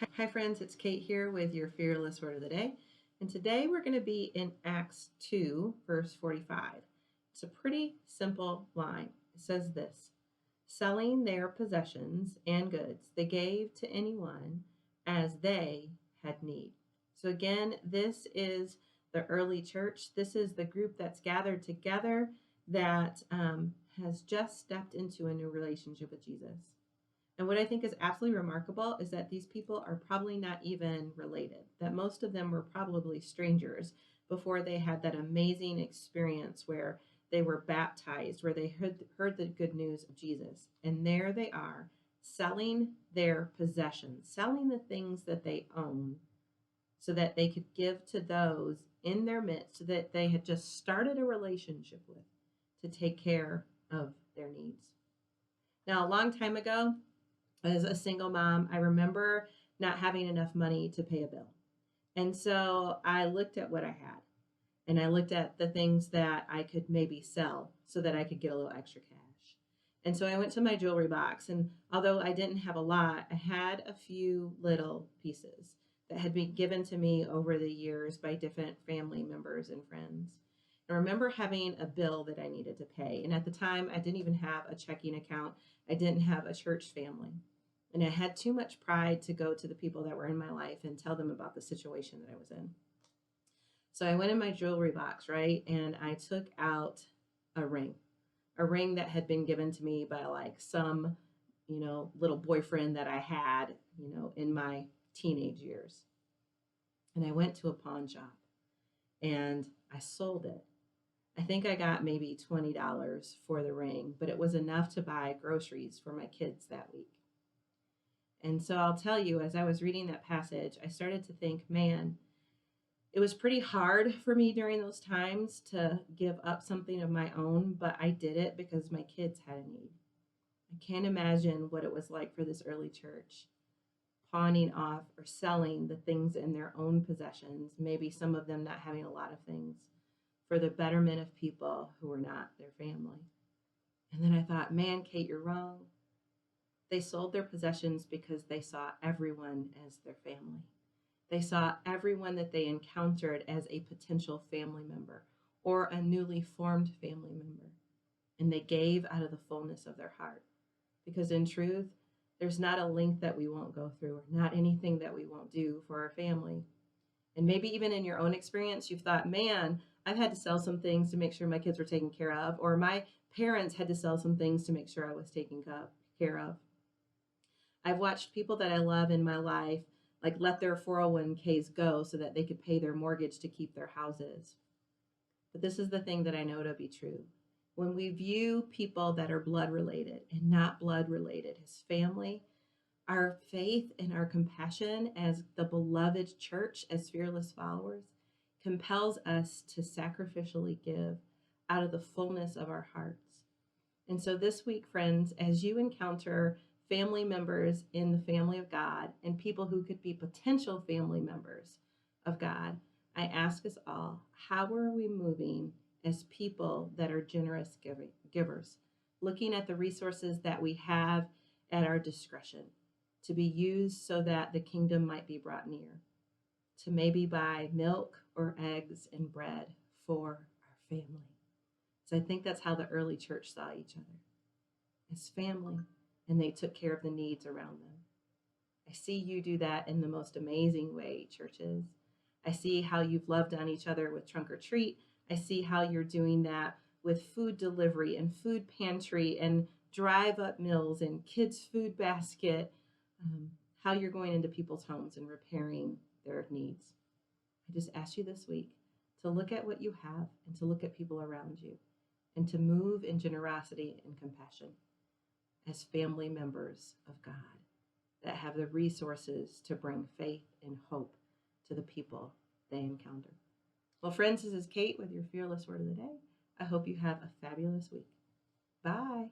Hi, friends, it's Kate here with your Fearless Word of the Day. And today we're going to be in Acts 2, verse 45. It's a pretty simple line. It says this: selling their possessions and goods, they gave to anyone as they had need. So, again, this is the early church. This is the group that's gathered together that has just stepped into a new relationship with Jesus. And what I think is absolutely remarkable is that these people are probably not even related, that most of them were probably strangers before they had that amazing experience where they were baptized, where they heard the good news of Jesus. And there they are, selling their possessions, selling the things that they own so that they could give to those in their midst that they had just started a relationship with to take care of their needs. Now, a long time ago, as a single mom, I remember not having enough money to pay a bill. And so I looked at what I had and I looked at the things that I could maybe sell so that I could get a little extra cash. And so I went to my jewelry box, and although I didn't have a lot, I had a few little pieces that had been given to me over the years by different family members and friends. I remember having a bill that I needed to pay. And at the time, I didn't even have a checking account. I didn't have a church family. And I had too much pride to go to the people that were in my life and tell them about the situation that I was in. So I went in my jewelry box, right? And I took out a ring, a ring that had been given to me by like some, little boyfriend that I had, in my teenage years. And I went to a pawn shop and I sold it. I think I got maybe $20 for the ring, but it was enough to buy groceries for my kids that week. And so I'll tell you, as I was reading that passage, I started to think, man, it was pretty hard for me during those times to give up something of my own, but I did it because my kids had a need. I can't imagine what it was like for this early church, pawning off or selling the things in their own possessions, maybe some of them not having a lot of things, for the betterment of people who were not their family. And then I thought, man, Kate, you're wrong. They sold their possessions because they saw everyone as their family. They saw everyone that they encountered as a potential family member or a newly formed family member. And they gave out of the fullness of their heart. Because in truth, there's not a link that we won't go through or not anything that we won't do for our family. And maybe even in your own experience, you've thought, man, I've had to sell some things to make sure my kids were taken care of, or my parents had to sell some things to make sure I was taken care of. I've watched people that I love in my life like let their 401ks go so that they could pay their mortgage to keep their houses. But this is the thing that I know to be true. When we view people that are blood related and not blood related as family, our faith and our compassion as the beloved church, as fearless followers, compels us to sacrificially give out of the fullness of our hearts. And so this week, friends, as you encounter family members in the family of God and people who could be potential family members of God, I ask us all, how are we moving as people that are generous givers, looking at the resources that we have at our discretion to be used so that the kingdom might be brought near, to maybe buy milk or eggs and bread for our family. So I think that's how the early church saw each other, as family, and they took care of the needs around them. I see you do that in the most amazing way, churches. I see how you've loved on each other with Trunk or Treat. I see how you're doing that with food delivery and food pantry and drive up meals and kids' food basket, how you're going into people's homes and repairing their needs. I just ask you this week to look at what you have and to look at people around you and to move in generosity and compassion as family members of God that have the resources to bring faith and hope to the people they encounter. Well, friends, this is Kate with your Fearless Word of the Day. I hope you have a fabulous week. Bye.